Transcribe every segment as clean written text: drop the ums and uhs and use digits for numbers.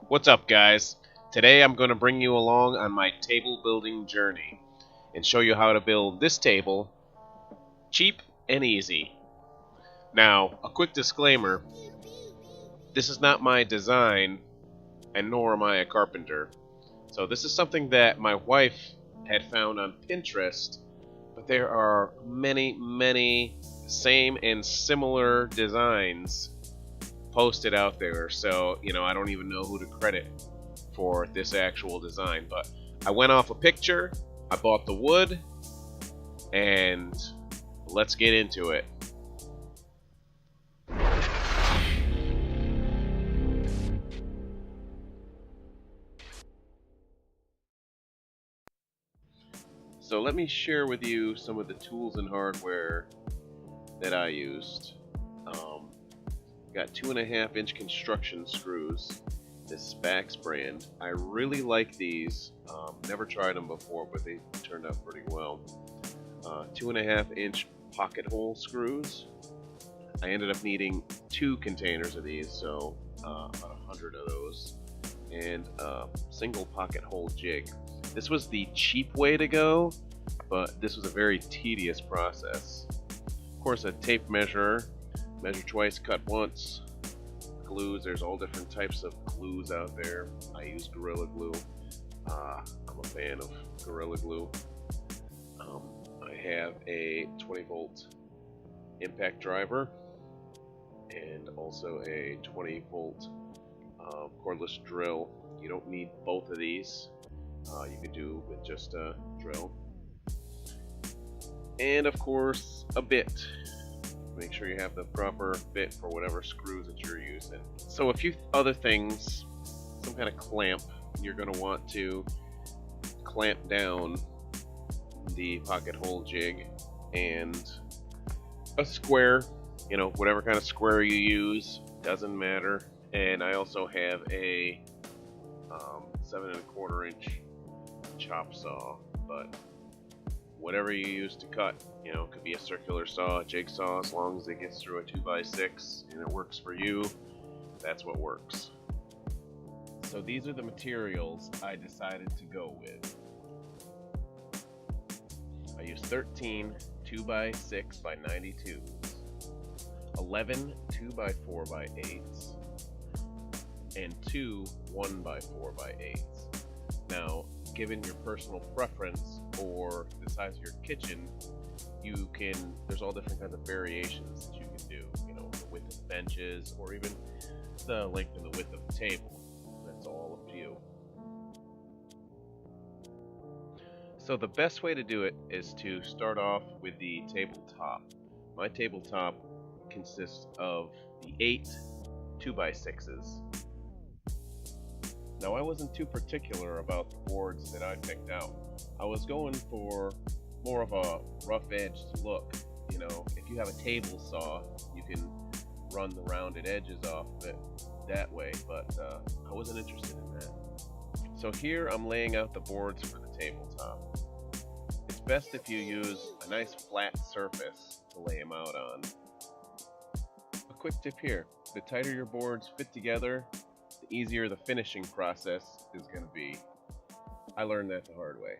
What's up, guys? Today I'm going to bring you along on my table building journey and show you how to build this table cheap and easy. Now, a quick disclaimer, this is not my design and nor am I a carpenter. So this is something that my wife had found on Pinterest, but there are many same and similar designs posted out there, so I don't even know who to credit for this actual design. But I went off a picture, I bought the wood, and let's get into it. So let me share with you some of the tools and hardware that I used. Got 2.5-inch construction screws, this Spax brand. I really like these. Never tried them before, but they turned out pretty well. 2.5-inch pocket hole screws. I ended up needing 2 containers of these, so about 100 of those. And single pocket hole jig. This was the cheap way to go, but this was a very tedious process. Of course, a tape measure. Measure twice, cut once. Glues, there's all different types of glues out there. I use Gorilla Glue. I'm a fan of Gorilla Glue. I have a 20-volt impact driver and also a 20-volt cordless drill. You don't need both of these. You could do with just a drill. And of course, a bit. Make sure you have the proper bit for whatever screws that you're using. So a few other things, some kind of clamp. You're going to want to clamp down the pocket hole jig, and a square, whatever kind of square you use, doesn't matter. And I also have a 7.25-inch chop saw, but whatever you use to cut, it could be a circular saw, a jigsaw, as long as it gets through a 2x6 and it works for you, that's what works. So these are the materials I decided to go with. I used 13 2x6 by 92s, 11 2x4x8s, and 2 1x4x8s. Now, given your personal preference or the size of your kitchen, there's all different kinds of variations that you can do, the width of benches or even the length and the width of the table. That's all up to you. So the best way to do it is to start off with the tabletop. My tabletop consists of the 8 2x6s. Now, I wasn't too particular about the boards that I picked out. I was going for more of a rough-edged look. If you have a table saw, you can run the rounded edges off of it that way, but I wasn't interested in that. So here I'm laying out the boards for the tabletop. It's best if you use a nice flat surface to lay them out on. A quick tip here, the tighter your boards fit together, the easier the finishing process is going to be. I learned that the hard way.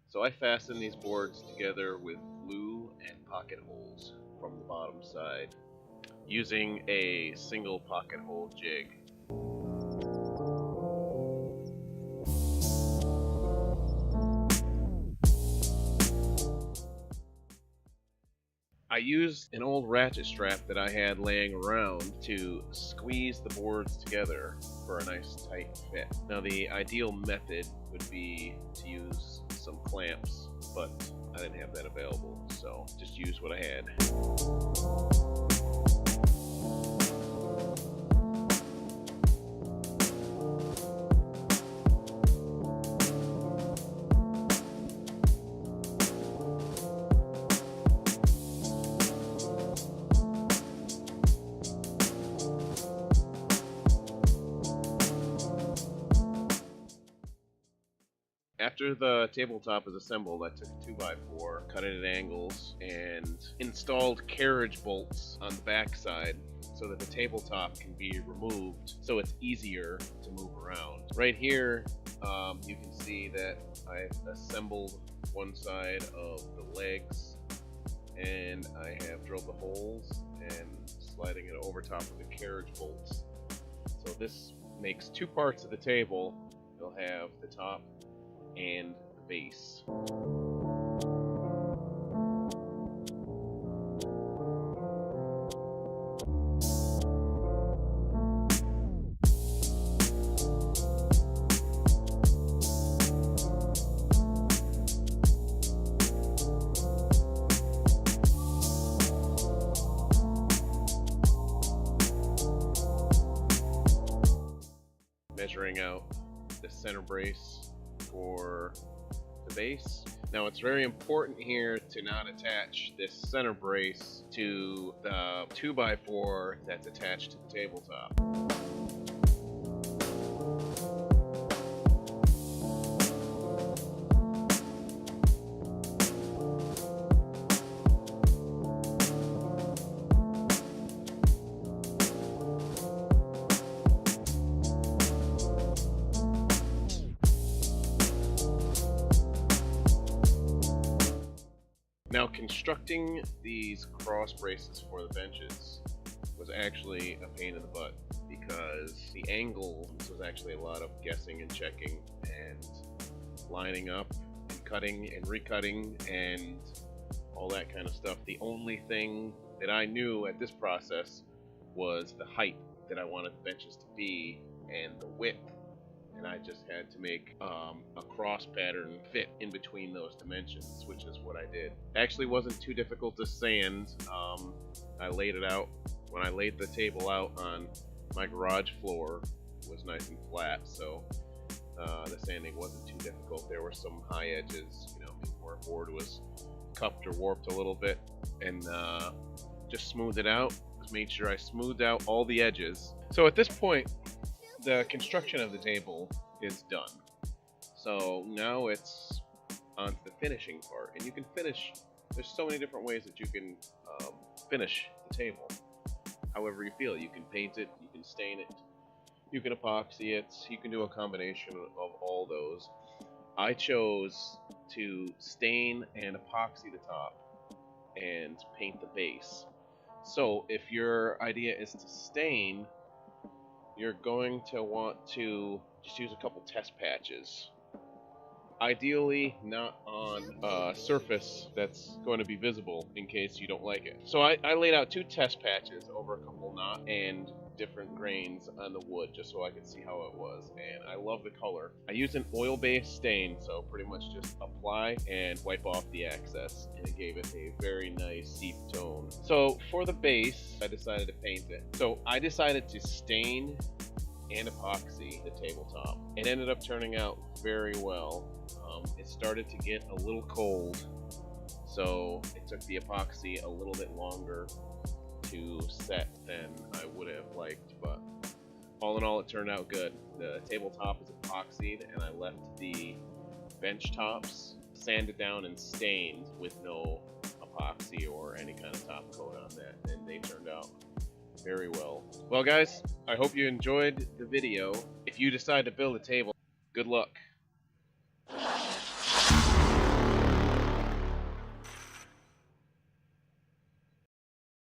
So I fastened these boards together with glue and pocket holes from the bottom side using a single pocket hole jig. I used an old ratchet strap that I had laying around to squeeze the boards together for a nice tight fit. Now, the ideal method would be to use some clamps, but I didn't have that available, so just use what I had. After the tabletop is assembled, I took a 2x4, cut it at angles, and installed carriage bolts on the backside so that the tabletop can be removed so it's easier to move around. Right here, you can see that I assembled one side of the legs, and I have drilled the holes and sliding it over top of the carriage bolts. So this makes two parts of the table. You'll have the top and the base. Measuring out the center brace for the base. Now it's very important here to not attach this center brace to the 2x4 that's attached to the tabletop. Now, constructing these cross braces for the benches was actually a pain in the butt because the angle was actually a lot of guessing and checking and lining up and cutting and recutting and all that kind of stuff. The only thing that I knew at this process was the height that I wanted the benches to be and the width, and I just had to make a cross pattern fit in between those dimensions, which is what I did. Actually wasn't too difficult to sand. I laid it out. When I laid the table out on my garage floor, it was nice and flat, so the sanding wasn't too difficult. There were some high edges, where a board was cupped or warped a little bit, and just smoothed it out. Just made sure I smoothed out all the edges. So at this point, the construction of the table is done. So now it's on to the finishing part, and you can finish. There's so many different ways that you can finish the table. However you feel. You can paint it, you can stain it, you can epoxy it, you can do a combination of all those. I chose to stain and epoxy the top and paint the base. So if your idea is to stain, you're going to want to just use a couple test patches. Ideally not on a surface that's going to be visible in case you don't like it. So I laid out two test patches over a couple knot and different grains on the wood just so I could see how it was, and I love the color. I used an oil-based stain, so pretty much just apply and wipe off the excess, and it gave it a very nice deep tone. So for the base, I decided to paint it. So I decided to stain and epoxy the tabletop. It ended up turning out very well. It started to get a little cold, so it took the epoxy a little bit longer to set than I would have liked, but all in all it turned out good. The tabletop is epoxied, and I left the bench tops sanded down and stained with no epoxy or any kind of top coat on that, and they turned out very well. Well guys, I hope you enjoyed the video. If you decide to build a table, good luck.